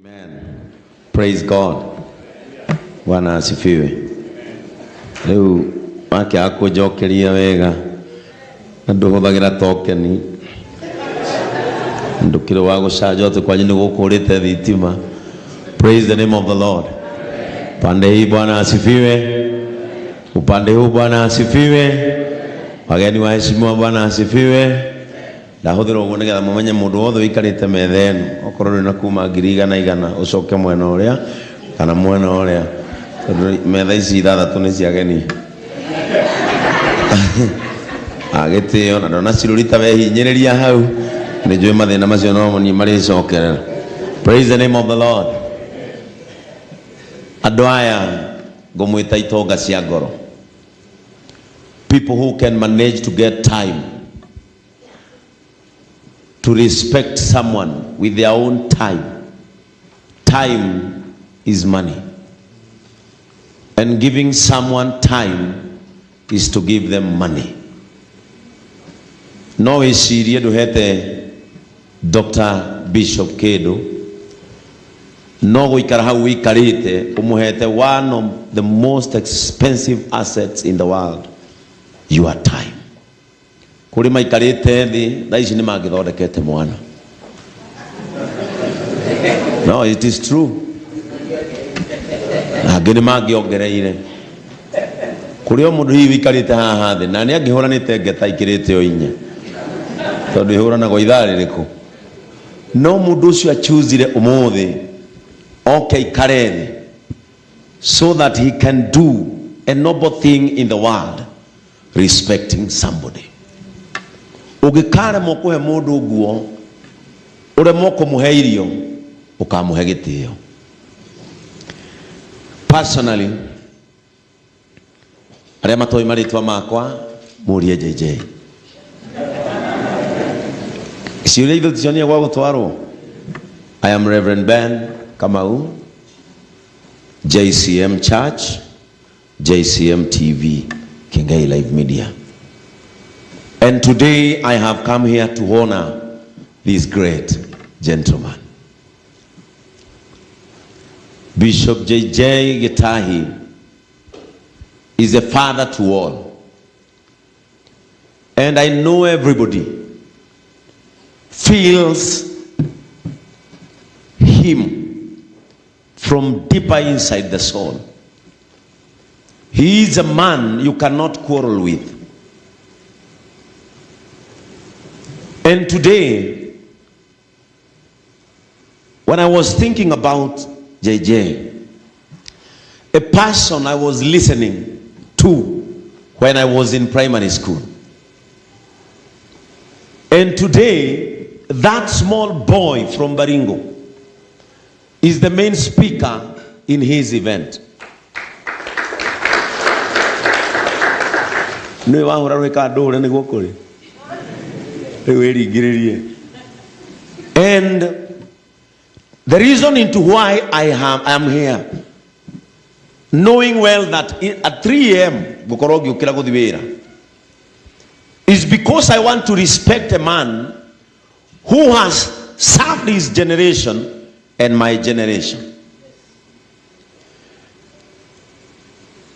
Amen. Praise God. Bwana asifiwe. Leo wake akujokeria wega. Nduhuthagira tokeni. Ndukire wa gucaja tu kwa nyine gukurite thitima. Praise the name of the Lord. Pande hii Bwana asifiwe. Upande huu Bwana asifiwe. Wageni wa heshima Bwana asifiwe. Ndahuthira uguo nigetha mumenye mundu wothe wikarite methenu okorwo na kuma ngiriga na igana ucoke mwena uria kana mwena uria metha ici ithathatu ni cia geni agitio na ndona cirurita wehinyiriria hau ni njui mathina macio no ni mari cokerera. Praise the name of the Lord. Andu aya ngumwita itonga cia ngoro, people who can manage to get time to respect someone with their own time. Time is money. And giving someone time is to give them money. No ishirie duhete Dr. Bishop Kedo. No guikara hau wikarite umuhete one of the most expensive assets in the world, your time. Kuri maikarite thi thaici ni mangithondekete mwana. No, it is true. Ageni mangiongereire kuri o mundu hiwi wikarite haha thi na ni angihuranite ngeta ikirite o inya tondu ihurana go ithari riku. No mundu ucio achuzire umuthi okay kareni so that he can do a noble thing in the world, respecting somebody. Ugikare mokuhe mundu guo ure moko muhe irio ukamuhe gitio. Personally, aria matoi maritwa makwa Uria JJ. Siuria ithu tionia gwa gutwarwo. I am Rev Ben Kamau, JCM Church, JCM TV, Kingai Live Media. And today I have come here to honor this great gentleman. Bishop JJ Gitahi is a father to all. And I know everybody feels him from deeper inside the soul. He is a man you cannot quarrel with. And today, when I was thinking about JJ, a person I was listening to when I was in primary school. And today, that small boy from Baringo is the main speaker in his event. And the reason into why I am here, knowing well that at 3 a.m. is because I want to respect a man who has served his generation and my generation.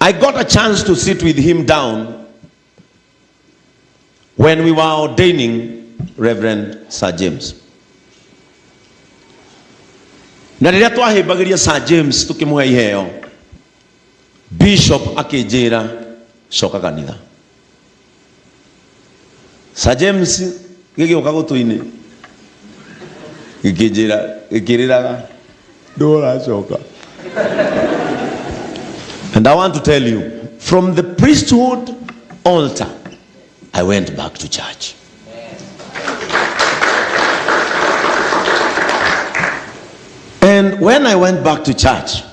I got a chance to sit with him down when we were ordaining Reverend Sir James. Na riria twahibagiria Sir James tukimuhe iheo, Bishop akijira coka kanitha. Sir James gigioka gutuini gikiriraga ndora coka. And I want to tell you, from the priesthood altar I went back to church. And when I went back to church,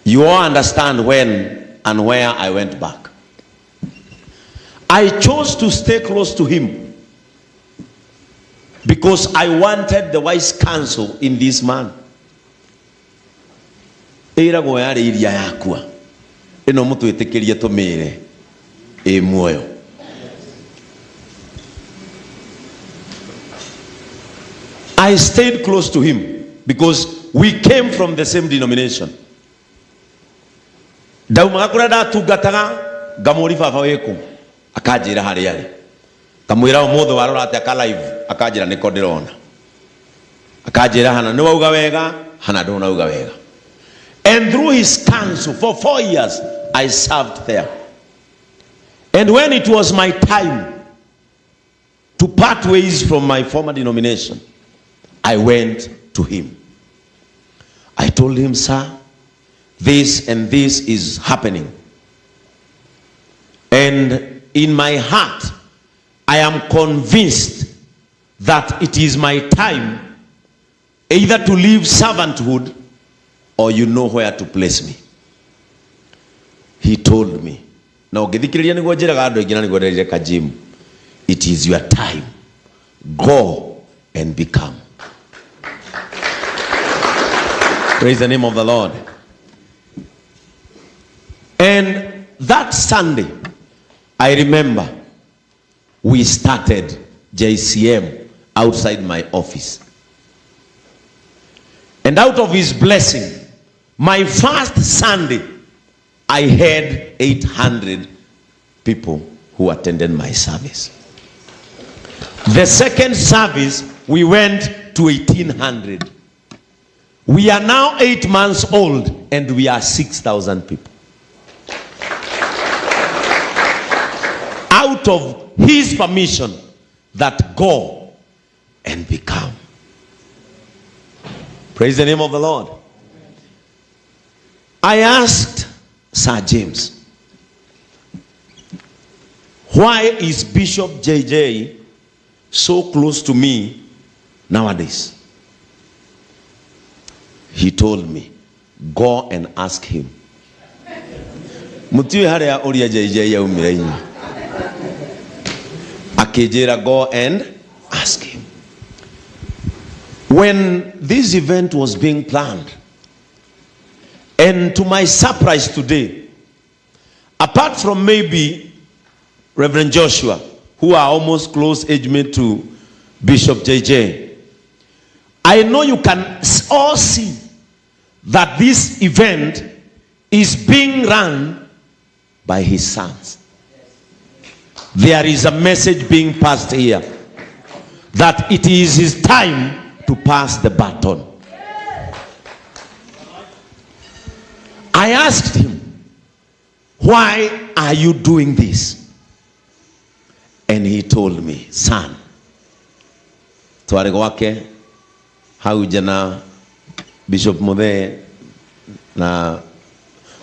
you all understand when and where I went back. I chose to stay close to him because I wanted the wise counsel in this man. Era goyare iria yakwa eno mutu etekerie tumire muoyo. I stayed close to him because we came from the same denomination. Daumaga kura ndatungataga ngamuri baba weku akanjira hari ari kamwira umuthe warora ati aka live akanjira niko ndirona akanjira hana ni wauga wega hana ndunauga wega. And through his counsel for 4 years I served there. And when it was my time to part ways from my former denomination, I went to him. I told him, sir, this and this is happening. And in my heart, I am convinced that it is my time either to leave servanthood or you know where to place me. He told me, now it is your time. Go and become. Praise the name of the Lord. And that Sunday, I remember we started JCM outside my office. And out of his blessing, my first Sunday, I had 800 people who attended my service. The second service, we went to 1,800. We are now 8 months old and we are 6,000 people. Out of his permission that go and become. Praise the name of the Lord. I asked Sir James, why is Bishop JJ so close to me nowadays? He told me, go and ask him. Uria JJ Akejera, go and ask him. When this event was being planned, and to my surprise today, apart from maybe Reverend Joshua, who are almost close age mate to Bishop JJ, I know you can all see that this event is being run by his sons. There is a message being passed here that it is his time to pass the baton. I asked him, why are you doing this? And he told me, son, twarego haujana Bishop Mothe na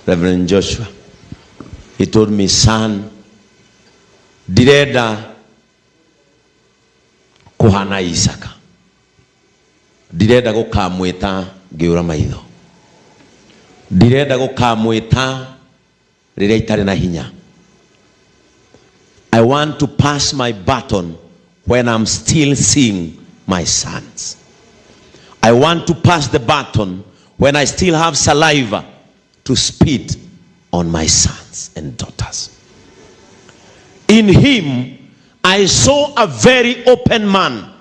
Reverend Joshua. He told me, son, direda kuhana Isaka. Direda gukamwita ngiura maitho. Direda gukamwita riria itari na hinya. I want to pass my baton when I'm still seeing my sons. I want to pass the baton when I still have saliva to spit on my sons and daughters. In him, I saw a very open man.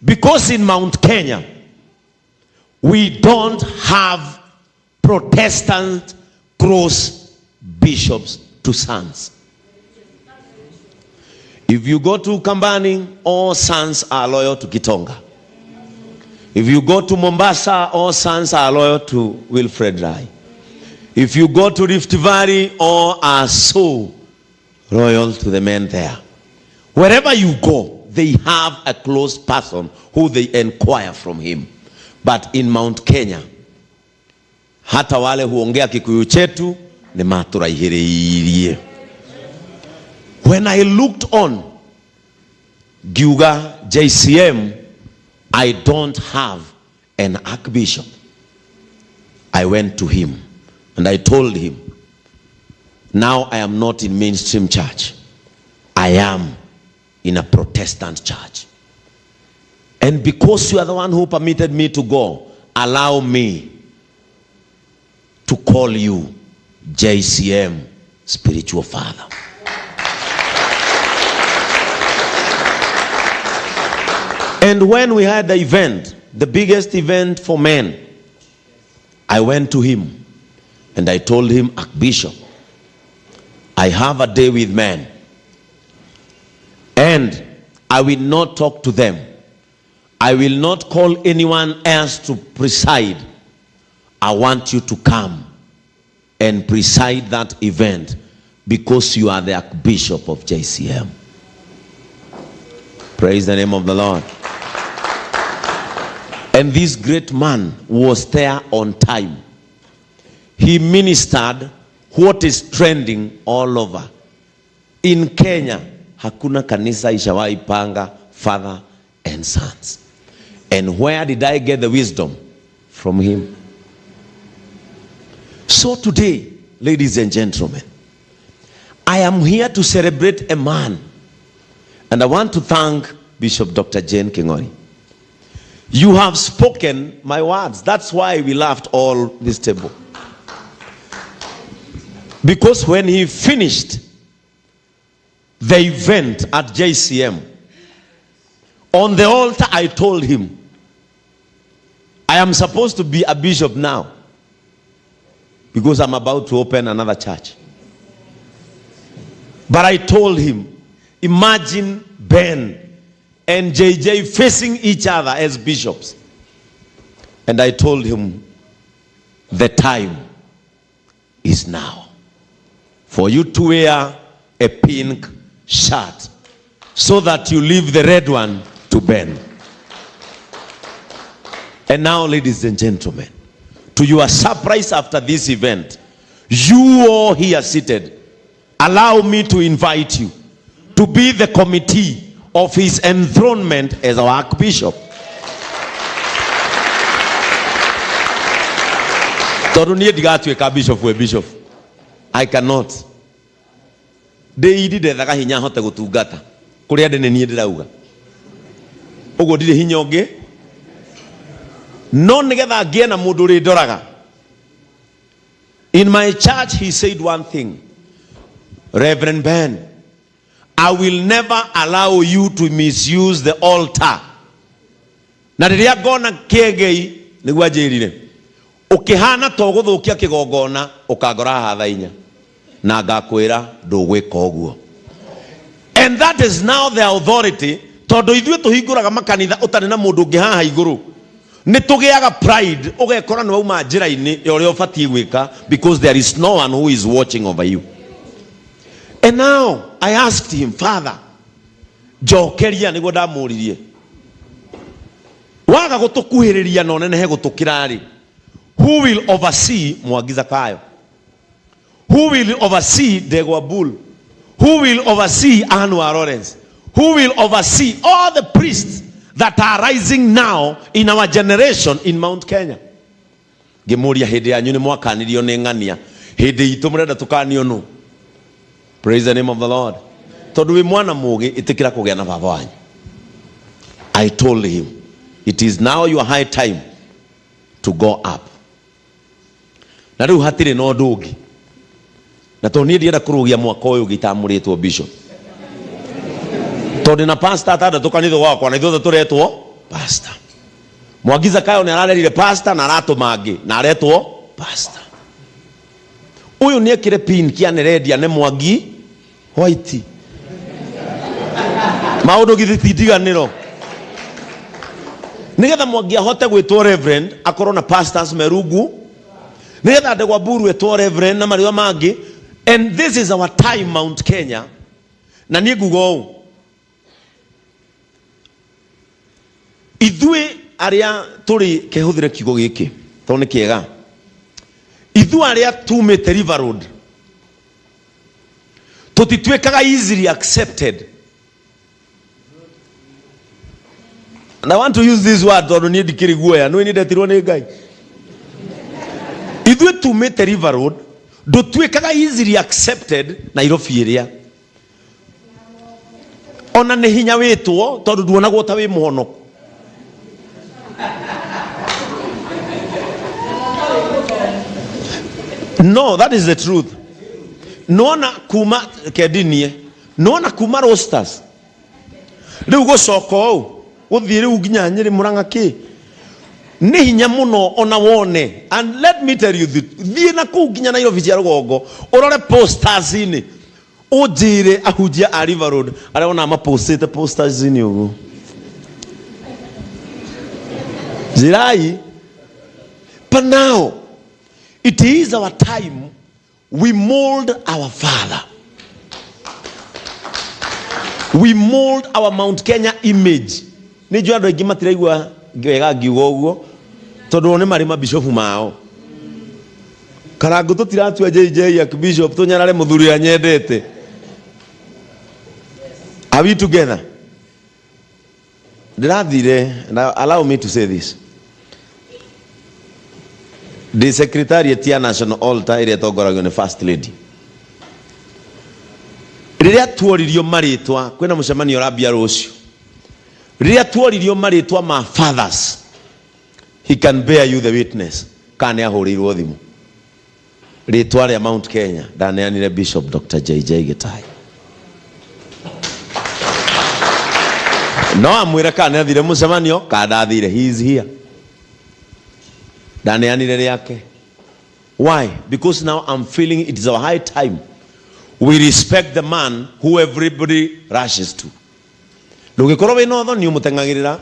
Because in Mount Kenya, we don't have Protestant cross bishops to sons. If you go to Kambani, all sons are loyal to Gitonga. If you go to Mombasa, all sons are loyal to Wilfred Rai. If you go to Rift Valley, all are so loyal to the men there. Wherever you go, they have a close person who they inquire from him. But in Mount Kenya, hata wale huongea Kikuyu chetu ni maturaihireirie. When I looked on Giuga JCM, I don't have an archbishop. I went to him and I told him, now I am not in mainstream church. I am in a Protestant church. And because you are the one who permitted me to go, allow me to call you JCM spiritual father. And when we had the event, the biggest event for men, I went to him and I told him, Archbishop, I have a day with men and I will not talk to them. I will not call anyone else to preside. I want you to come and preside that event because you are the Archbishop of JCM. Praise the name of the Lord. And this great man was there on time. He ministered what is trending all over. In Kenya, hakuna kanisa ishawai panga father and sons. And where did I get the wisdom? From him. So today, ladies and gentlemen, I am here to celebrate a man. And I want to thank Bishop Dr. Jane Kingori. You have spoken my words. That's why we laughed all this table. Because when he finished the event at JCM, on the altar I told him, I am supposed to be a bishop now because I'm about to open another church. But I told him, imagine Ben and JJ facing each other as bishops. And I told him, the time is now for you to wear a pink shirt so that you leave the red one to Ben. And now, ladies and gentlemen, to your surprise after this event, you all here seated, allow me to invite you to be the committee of his enthronement as our Archbishop. I cannot. They did the hinya hota gutungata. Kuria de ni ndirauga. Ugo ndire hinya ungi. No nigetha ngie na mundu ri ndoraga. In my church he said one thing. Rev Ben, I will never allow you to misuse the altar. Na riria ngona kiegei niguo anjirire. Ukihana to guthukia kigongona ukangora hathainya. Na ngakwira ndugwika uguo. And that is now the authority. Tondu ithuĩ tuhingũraga makanitha ũtarĩ na mũndũ ũngĩ haha igũrũ. Nĩ tũgĩaga pride ũgekora nĩ wauma njĩra-inĩ ũrĩa ũbatiĩ gwĩka because there is no one who is watching over you. And now I asked him, Father, njokeria nĩguo ndamũririe. Waga gũtũkuhĩrĩria na ũnenehe gũtũkĩra rĩ, who will oversee Mwangi Zakayo? Who will oversee Degwa Bull? Who will oversee Anwar Lawrence? Who will oversee all the priests that are rising now in our generation in Mount Kenya? Gemuria hede yanyu ni mwakanirio ni ngania. Hede itu murenda tukanio no. Praise the name of the Lord. Tondu wi mwana mugi itikira kugea na baba wanyu. I told him, it is now your high time to go up. Na riu hatire no ndugi. Na to nie ndienda kurugia mwaka uyu gitamuritwo bishop. Tondu na pastor atada tukanitho gwakwa na ithuothe turetwo pastor. Mwangi Zakayo ni ararerire pastor na aratumangi na aretwo pastor. Uyu ni ekire pin kia ne redia ne Mwangi White. Maundu githitiganiro. Nigetha Mwangi ahote gwitwo reverend akorwo na pastors merungu. Nigetha Ndegwa Buru etwo reverend na mariwa mangi. And this is our time, Mount Kenya. Na nie ngugo. Ithuĩ aria turi kehuthire kigo giki to ni kiega. Ithuĩ aria tumite River Road. Tutitwekaga easily accepted. And I want to use this word to nie dikiri guoya no ni ndetirwo ni Ngai. Ithuĩ tumite River Road. Ndutwekaga easily accepted Nairobi area. Ona nĩ hinya wĩtwo tondu nduonagwo ta wĩ mũhonoku. No, that is the truth. Nona kuma kedinie. Nona kuma rosters. Riu gũcoka ũũ uthire uginya Nyeri Murang'a ki ni hinya muno ona wone. And let me tell you, thie na ku ginya na office ya Rugongo urore posters ini ujire ahujia a River Road ara ona ma posters ini ugu zirai. But now it is our time we mold our father. We mold our Mount Kenya image. Ni jua ndo igimatira igwa ngega ngiugo uguo tondu ne marima bishop mao karangu tutiratua JJ ya bishop tunyarare muthuri anyendete. Are we together? Now allow me to say this. The Secretariat ya National Altar ire togoragio ni First Lady. Riria tuoririo maritwa kwina mucemanio rabia rucio. Riria tuoririo maritwa ma fathers. He can bear you the witness. Kane ahurirwo thimu. Ritwa ria Mount Kenya ndaneanire Bishop Dr. JJ Gitahi. No amwira kane athire mucemanio kada athire. He is here. Ndaneanire riake. Why? Because now I'm feeling it is our high time we respect the man who everybody rushes to. Lugikoro we no thoni umutengagirira,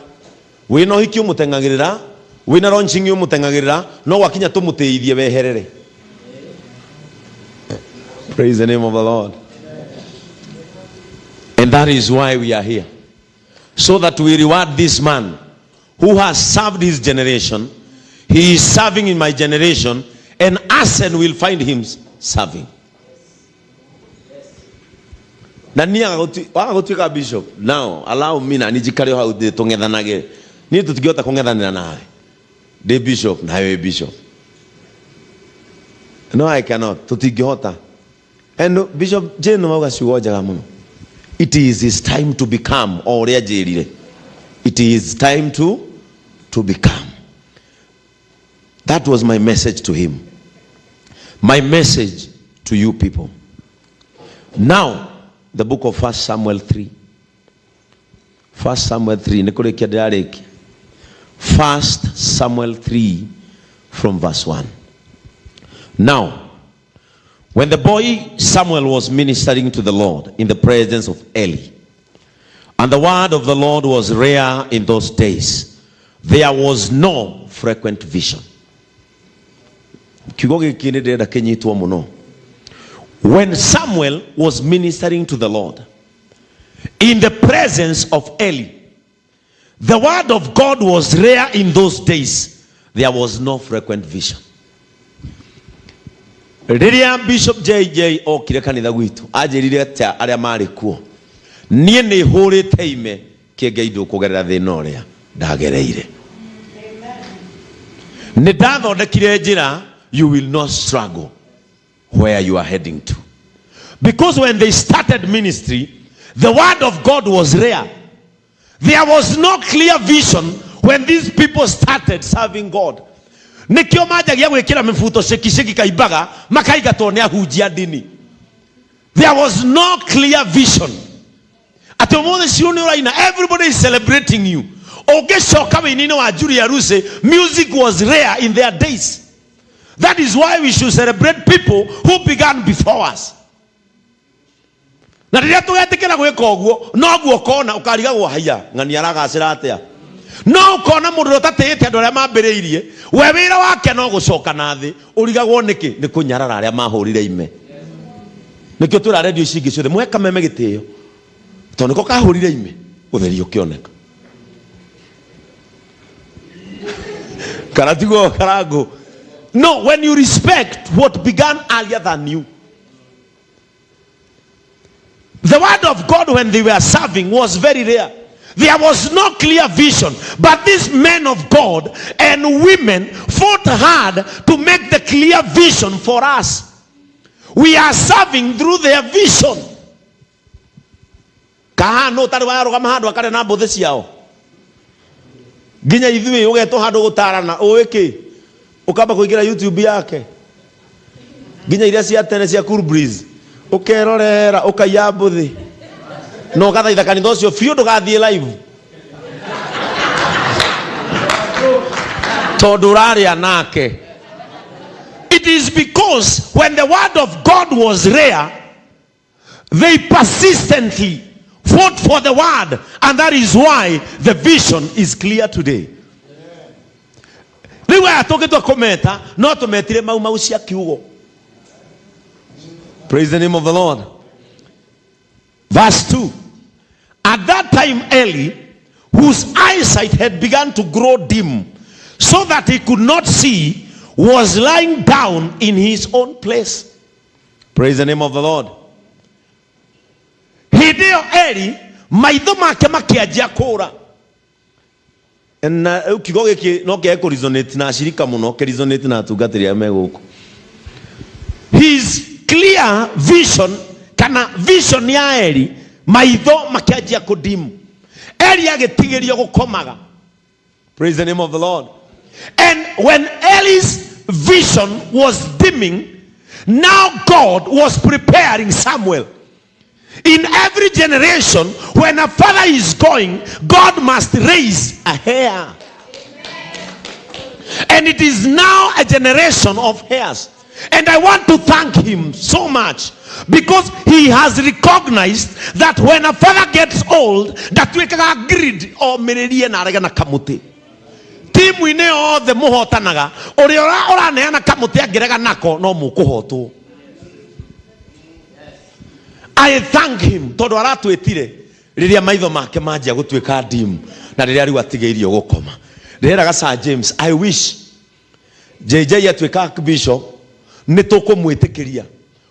we no hiki umutengagirira, we na launching umutengagirira, no wakinya tumuteithie weherere. Praise the name of the Lord. And that is why we are here. So that we reward this man who has served his generation. He is serving in my generation, and Asen will find him serving. Nania bishop. Now allow me na nijikari how de tongedhanage. Ni tutigiota kongedhanira nawe. The bishop na wewe bishop. No, I cannot. Tutigiota. And Bishop Jane mauga siwoja muno. It is his time to become oria jerire. It is time to become. That was my message to him. My message to you people. Now, the book of 1 Samuel 3. 1 Samuel 3. 1 Samuel 3 from verse 1. Now, when the boy Samuel was ministering to the Lord in the presence of Eli, and the word of the Lord was rare in those days, there was no frequent vision. When Samuel was ministering to the Lord in the presence of Eli, the word of God was rare in those days. There was no frequent vision. Bishop JJ okire kanitha gwitu ajirire ta aria mari kuo nie ni hurite ime kiengeindo kugerera thina uria ndagereire. Ni ndathondekire njira. You will not struggle where you are heading to. Because when they started ministry, the word of God was rare. There was no clear vision when these people started serving God. Nikio majagia gwikira mifuto sheki kaibaga makaigatwo ni ahujia dini. There was no clear vision. Everybody is celebrating you. Music was rare in their days. That is why we should celebrate people who began before us. Na riria tugetikira gwika uguo no guo kona ukarigagwo haya ngani aragacira atia no kona mundu utatete andu aria mambiriirie we wira wake no gucoka na thi urigagwo niki ni kunyarara aria mahurire ime nikio tura radio icingi ciothe mweka meme gitio to niko kahurire ime utheri ukioneka karatigo karago. No, when you respect what began earlier than you. The word of God when they were serving was very rare. There was no clear vision. But these men of God and women fought hard to make the clear vision for us. We are serving through their vision. Kahano tariwa roga mahado akare na mbothe ciao. Ginya ithui ugeto hando gutarana oeke. Ukaba kuingira YouTube yake. Ginya iria cia tene cia Cool Breeze. Ukerorera ukaya mbuthi. No gathaitha kanitha ucio fiu ndugathie live. todurari anake. It is because when the word of God was rare, they persistently fought for the word, and that is why the vision is clear today. Praise the name of the Lord. Verse 2. At that time Eli, whose eyesight had begun to grow dim, so that he could not see, was lying down in his own place. Praise the name of the Lord. Hideo Eli, maitho make makianjia kura. Na ukigo giki no ke resonate na shirika muno ke resonate na tugatiri meguko. His clear vision kana vision ya Eli, maitho makianjia kudimu. Eli agetigeria gukomaga. Praise the name of the Lord. And when Eli's vision was dimming, now God was preparing Samuel. In every generation, when a father is going, God must raise a heir. And it is now a generation of heirs. And I want to thank him so much, because he has recognized that when a father gets old, that we can grid or mererie na regana kamuti. Timu ine o the muhotanaga ori ora neana kamuti agiraga nako no mukuhoto. I thank him todo aratu etire riria maitho make manjia gutwika dim na riria riu atigeirio gukoma. Rera gasa James, I wish JJ atwika bishop nitukumwitikiria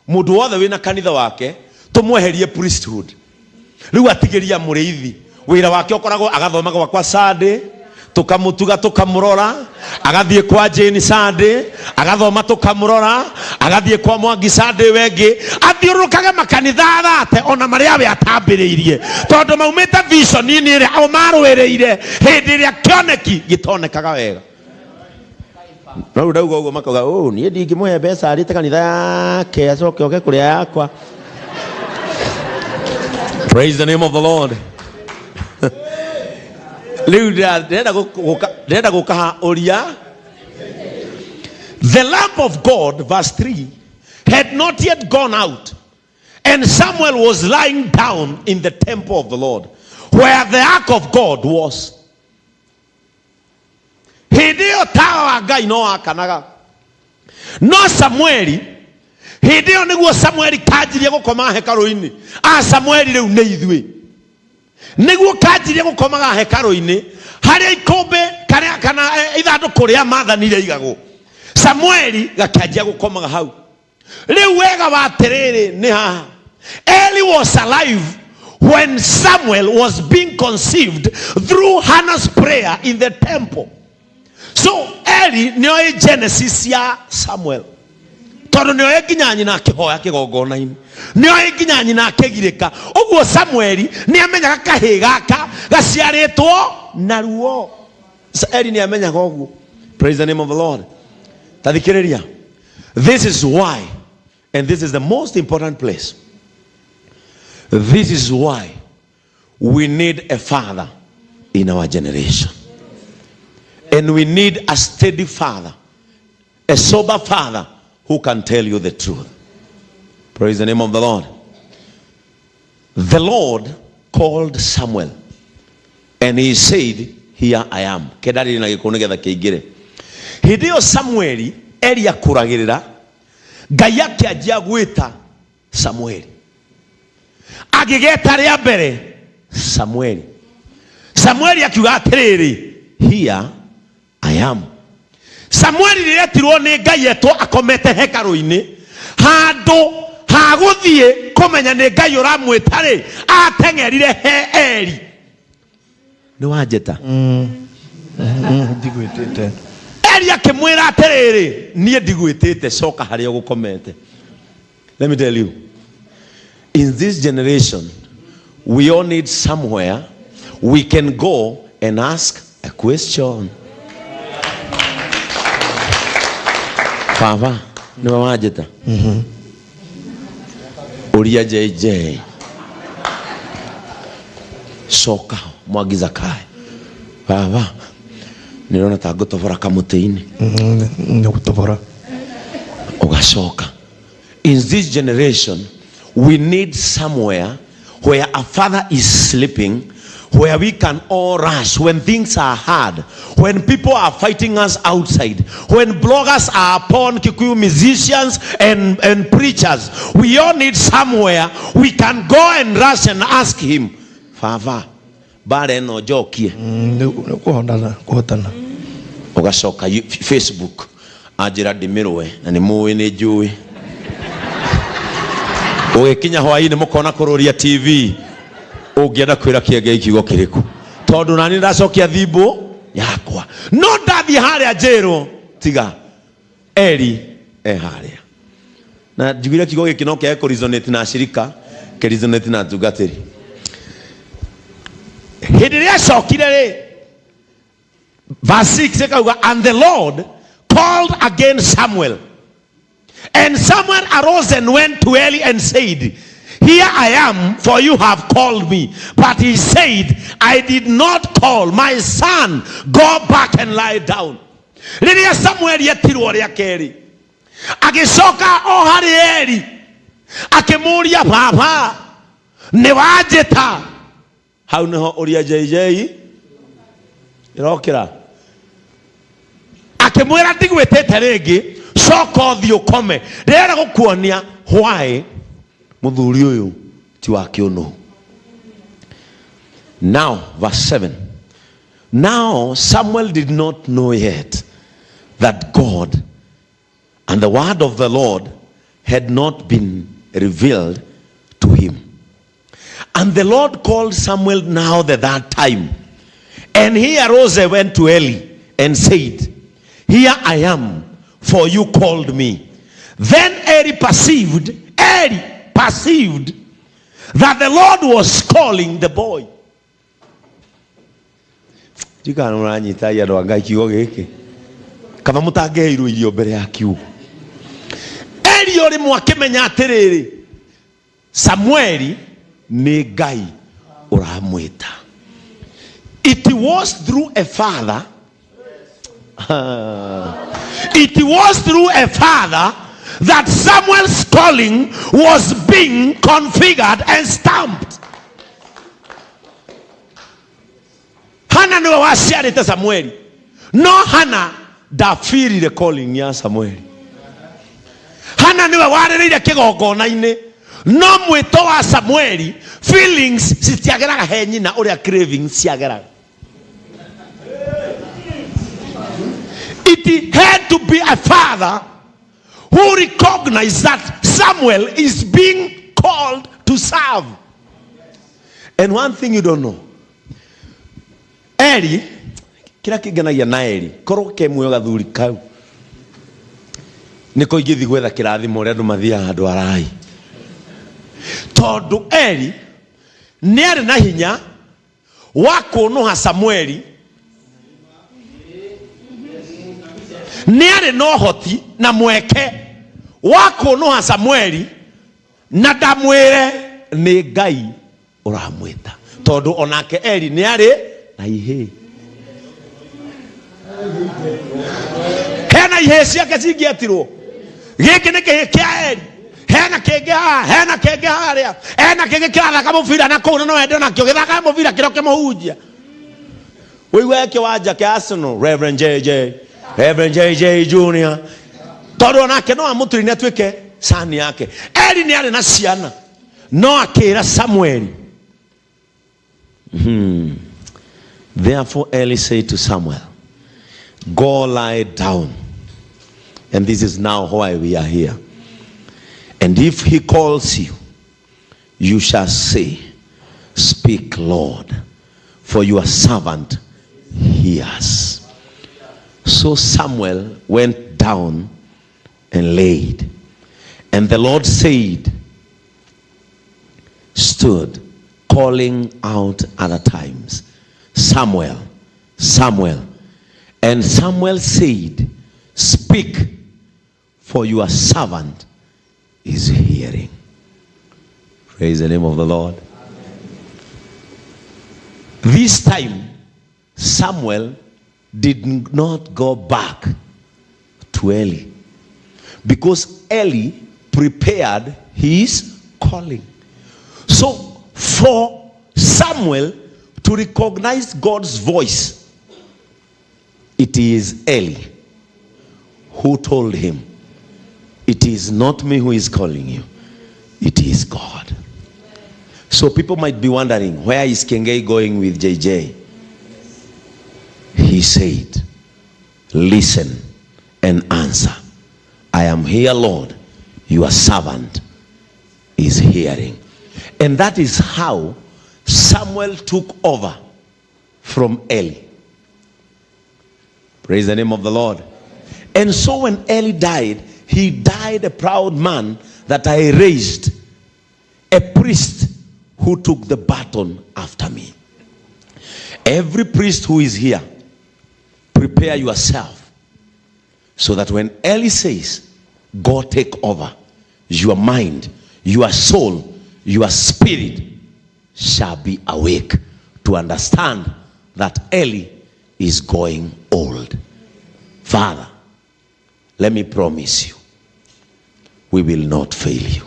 mundu wothe wina kanitha wake tumweherie priesthood. Riu atigeria muriithi wira wake okoragwo agathomaga kwa Sunday, tukamutuga tukamurora, agathie kwa Jane Sunday, agathoma tukamurora, agathie kwa Mwangi Sunday wengi, athiurukaga makanitha athate ona maria we atambiriirie tondu maumite vision ini ri au marwereire hindi ria kioneki gitonekaga wega. No ndauga ugo makoga nie ndingimwe mbeca arite kanitha yake acoke oke kuria yakwa. Praise the name of the Lord. The lamp of God, verse 3, had not yet gone out, and Samuel was lying down in the temple of the Lord, where the ark of God was. No Samueli, hideo niguo Samueli kajiria gukoma hekalu-ini. Samueli riu ni ithue niguo kajiria gukomaga hekalu-ini haria ikombe kana ithanduku ria mathanire igago. Samueli gakianjia gukomaga hau. Riu wega wa tiriri ni haha, Eli was alive when Samuel was being conceived through Hannah's prayer in the temple. So Eli nio Genesis ya Samuel. Toro nio ekinyanyi na kihoya kigongona-ini, nio ekinyanyi na kigirika. Uguo Samueli ni amenyaga kahi gaka gaciaritwo na ruo. Eli ni amenyaga uguo. Praise the name of the Lord. Tathikiriria. This is why, and this is the most important place, this is why we need a father in our generation. And we need a steady father, a sober father who can tell you the truth. Praise the name of the Lord. The Lord called Samuel and he said, here I am. Kedari na gikono getha kiingire. Hideo Samueli Eli akuragirira, Ngai akianjia gwita Samueli. Agigeta ria mbere Samueli. Samueli akiuga atiriri, here I am. Samueli riretirwo ni Ngai eto akomete hekalu-ini, handu haguthie kumenya ni Ngai uramwita ri atengerire he Eli. Ni wanjeta ndigwitite. Eli akimwira atiriri, nie ndigwitite, coka haria gukomete. Let me tell you, in this generation we all need somewhere we can go and ask a question. Papa, ni wanjeta. Uria JJ. Soka mwagiza kai. Papa, Nirona ta gutobora kamuteini. Gutobora. Ugashoka. In this generation, we need somewhere where a father is sleeping, where we can all rush when things are hard, when people are fighting us outside, when bloggers are upon Kikuyu musicians and preachers. We all need somewhere we can go and rush and ask him, Father, bare no jokie. Ugashoka Facebook ajira dimirwe na ni muwe ni juwe. Ugikinya hwaini mukona kururia TV ugienda kwira kiege ikigo kiriku tondu nani ndacokia thimbo yakwa no ndathi haria njero tiga Eli haria na njugire kigo giki no kia resonate na shirika ke resonate na ntungatiri hindi ria cokire ri verse 6 ekauga, and the Lord called again Samuel. And Samuel arose and went to Eli and said, here I am, for you have called me. But he said, I did not call. My son, go back and lie down. Lilia Samuel yetirwo ria keri. Agicoka o hari Eli. Akimuria baba, ni wajeta. Hau niho Uria JJ irokira. Akimwira ndigwitete ringi. Soko thio kome rera gukuonia why muthuri uyu ti wa kiuno. Now verse 7. Now Samuel did not know yet that God and the word of the Lord had not been revealed to him. And the Lord called Samuel now the third time, and he arose and went to Eli and said, here I am, for you called me. Then Eli perceived that the Lord was calling the boy. Jikana uranyita ya ndo anga kigo giki. Kama mutangehirwo irio mbere ya kiugo. Eli ori mwakimenya atiriri. Samueli ni Ngai uramwita. It was through a father. It was through a father that Samuel's calling was being configured and stamped. Hannah no wasiarite Samuel. No Hannah da feel the calling ya Samuel. Hannah no warire kigongona-ini. No mwito wa Samuel feelings sitiageraga he nyina uria cravings siageraga. It had to be a father who recognized that Samuel is being called to serve. And one thing you don't know, Eli, kila kiganagia na Eli, koro ke muyo gathuri kau. Niko igithi gwetha kirathimo ria andu mathia handu arai. Tondu Eli ni ari na hinya wa kunuha Samueli. Ni ari no hoti na mweke wa kunuha Samueli na ndamwire ni Ngai uramwita. Tondu onake Eli ni ari na ihe. Hena ihe ciake cingietirwo. Giki ni kihi kia Eli. Hena kenge haria. Hena kenge kirathaka mubira na kuu no ende nakio githaka mubira kiroke muhunjia. Wiwe kiwanja kia Arsenal, Rev Ben Jr. Todo nake no amuturi ne twike sani yake. Eli ni ari na ciana. No akira Samuel. Therefore Eli said to Samuel, go lie down. And this is now why we are here. And if he calls you, you shall say, speak, Lord, for your servant hears. So Samuel went down and laid. And the Lord stood calling out other times, Samuel, Samuel. And Samuel said, speak, for your servant is hearing. Praise the name of the Lord. This time, Samuel did not go back to Eli, because Eli prepared his calling. So for Samuel to recognize God's voice, it is Eli who told him, it is not me who is calling you, it is God. So people might be wondering, where is Kengei going with JJ? He said, listen and answer. I am here, Lord. Your servant is hearing. And that is how Samuel took over from Eli. Praise the name of the Lord. And so when Eli died, he died a proud man that I raised, a priest who took the baton after me. Every priest who is here, prepare yourself so that when Eli says, God take over, your mind, your soul, your spirit shall be awake to understand that Eli is going old. Father, let me promise you, we will not fail you.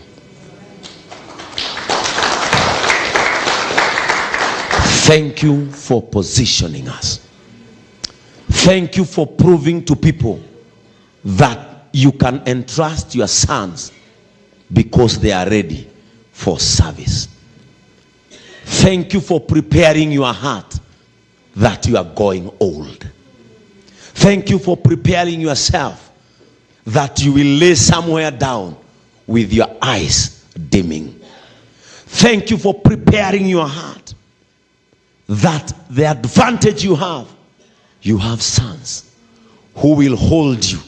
Thank you for positioning us. Thank you for proving to people that you can entrust your sons because they are ready for service. Thank you for preparing your heart that you are going old. Thank you for preparing yourself that you will lay somewhere down with your eyes dimming. Thank you for preparing your heart that the advantage you have sons who will hold you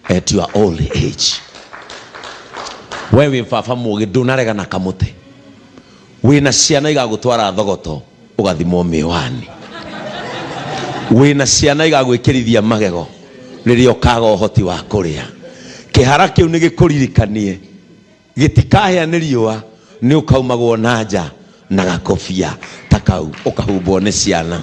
at your old age. Wewe mfafa mugidunarega na kamote. Wina ciana igagutwara thogoto ugathimo miwani. Wina ciana igagwikirithia magego riria ukaga uhoti wa kuria. Kihara kiu ni gikuririkanie gitikahia ni riua ni ukaumagwo na nja na gakofia takau ukahumbwo ni ciana.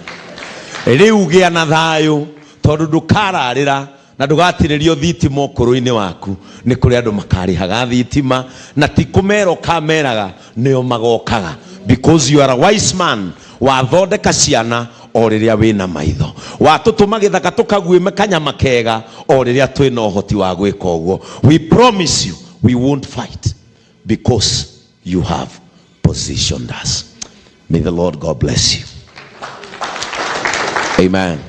Riu gia na thayu tondu ndukararira na ndugatirerio thitima ukuru-ini waku. Ni kuri andu makarihaga thitima na ti kumero kameraga nio magokaga, because you are a wise man. Wathondeka ciana o riria wina maitho, watutuma githaka tukaguime kanyama kega o riria twina uhoti wa gwika uguo. We promise you we won't fight because you have positioned us. May the Lord God bless you. Amen.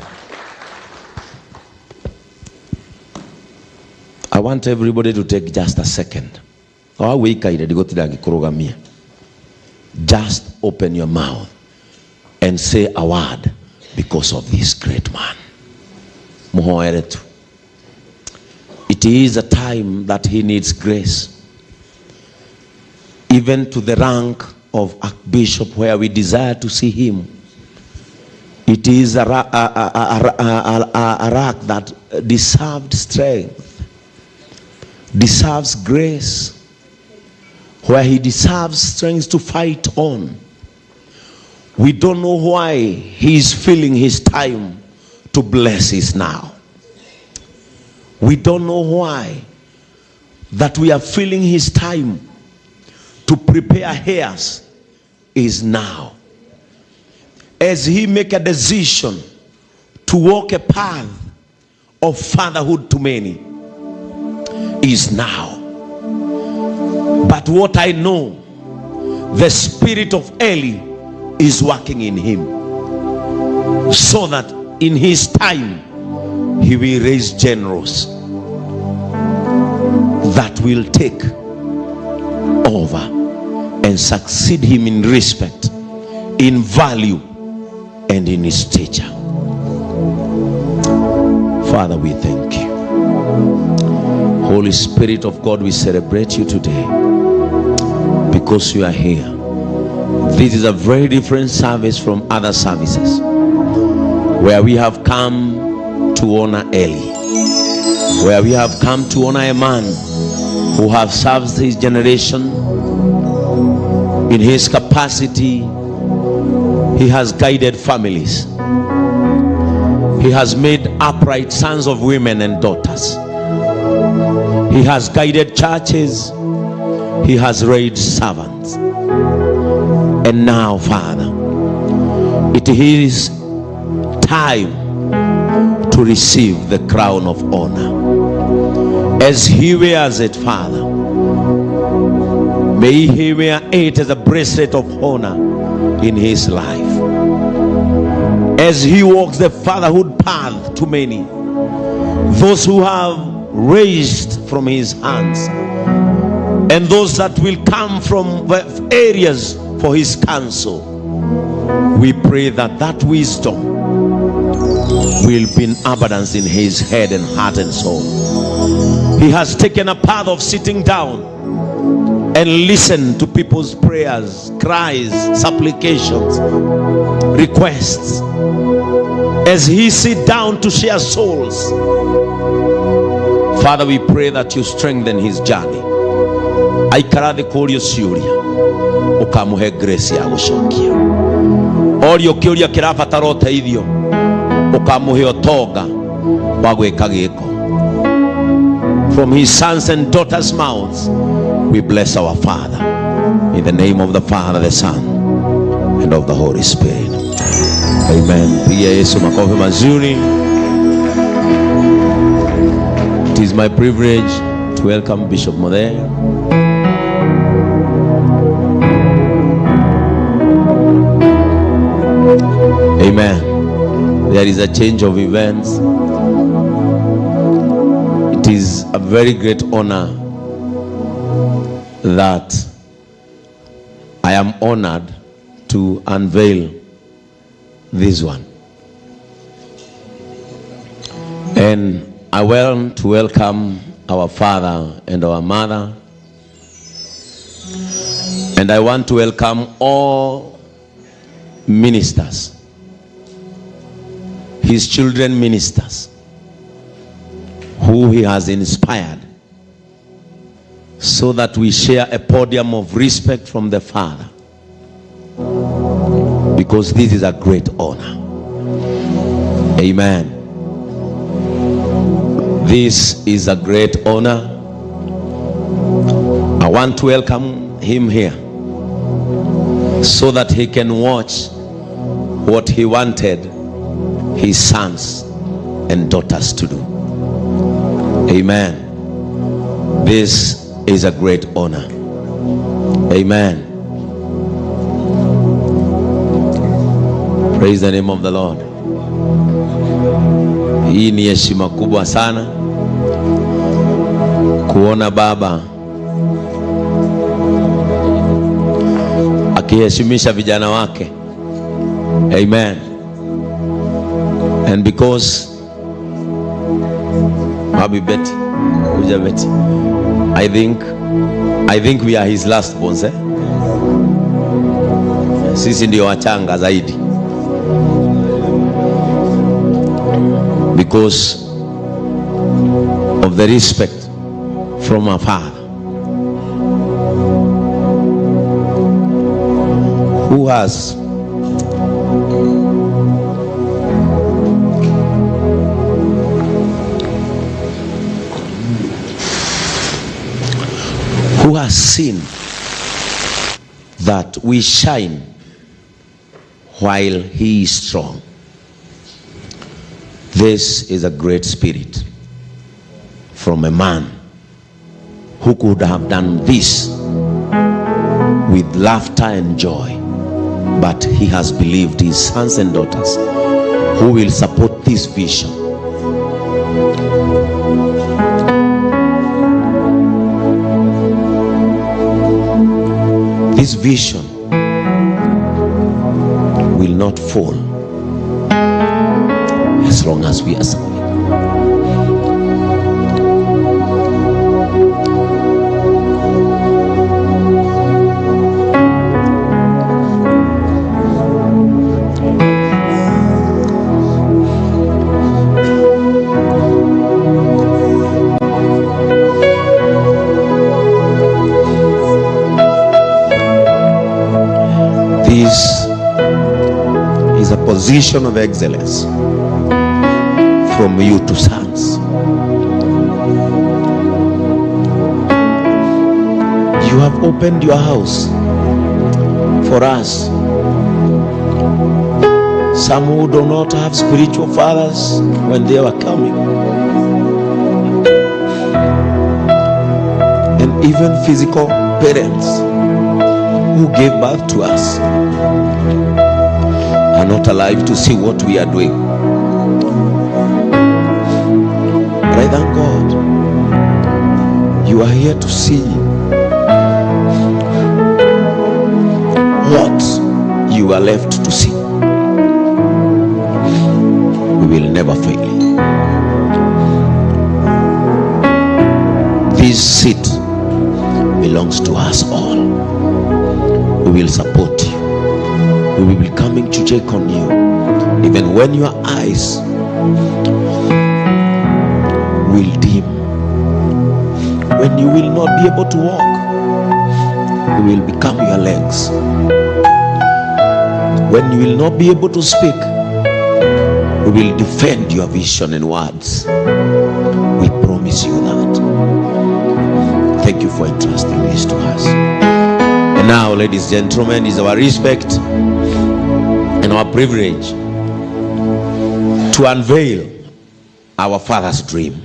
I want everybody to take just a second. Just open your mouth and say a word because of this great man. It is a time that he needs grace, even to the rank of Archbishop, where we desire to see him. It is a rank that deserved strength, deserves grace, where he deserves strength to fight on. We don't know why he is feeling his time to bless us now. We don't know why that we are feeling his time to prepare heirs is now. As he make a decision to walk a path of fatherhood to many is now. But what I know, the spirit of Eli is working in him, so that in his time he will raise generals that will take over and succeed him in respect, in value, and in his stature. Father, we thank you. Holy Spirit of God, we celebrate you today because you are here. This is a very different service from other services, where we have come to honor Eli, where we have come to honor a man who has served his generation. In his capacity, he has guided families. He has made upright sons of women and daughters. He has guided churches. He has raised servants. And now, Father, it is time to receive the crown of honor. As he wears it, Father, may he wear it as a bracelet of honor in his life. As he walks the fatherhood path to many, those who have raised from his hands, and those that will come from areas for his counsel, we pray that that wisdom will be in abundance in his head and heart and soul. He has taken a path of sitting down and listen to people's prayers, cries, supplications, requests. As he sit down to share souls, Father, we pray that you strengthen his journey. Aikarathi kurio ciuria ukamuhe grace ya gucokia. Orio kiuria kirabatara uteithio ukamuhe otonga wa gwika giko. From his sons and daughters' mouths, we bless our Father in the name of the Father, the Son, and of the Holy Spirit. Amen. Pigia Yesu makofi mazuri. It is my privilege to welcome Bishop Modhe. Amen. There is a change of events. It is a very great honor that I am honored to unveil this one. And I want to welcome our father and our mother. And I want to welcome all ministers, his children ministers, who he has inspired, so that we share a podium of respect from the Father, because this is a great honor. Amen. This is a great honor. I want to welcome him here so that he can watch what he wanted his sons and daughters to do. Amen. This is a great honor. Amen. Praise the name of the Lord. Hii ni heshima kubwa sana kuona baba akiheshimisha vijana wake. Amen. And because Baby Betty, Uja Betty, I think we are his last born, eh? Sisi ndio wachanga zaidi, because of the respect from our father, who has seen that we shine while he is strong. This is a great spirit from a man who could have done this with laughter and joy, but he has believed his sons and daughters who will support this vision. This vision will not fall as long as we are silent. This is a position of excellence from you to sons. You have opened your house for us. Some who do not have spiritual fathers when they were coming, and even physical parents who gave birth to us are not alive to see what we are doing. But I thank God you are here to see what you are left to see. We will never fail. This seat belongs to us all. We will support you. We will be coming to check on you. Even when your eyes will dim, when you will not be able to walk, we will become your legs. When you will not be able to speak, we will defend your vision and words. We promise you that. Thank you for entrusting this to us. And now, ladies and gentlemen, is our respect and our privilege to unveil our Father's dream.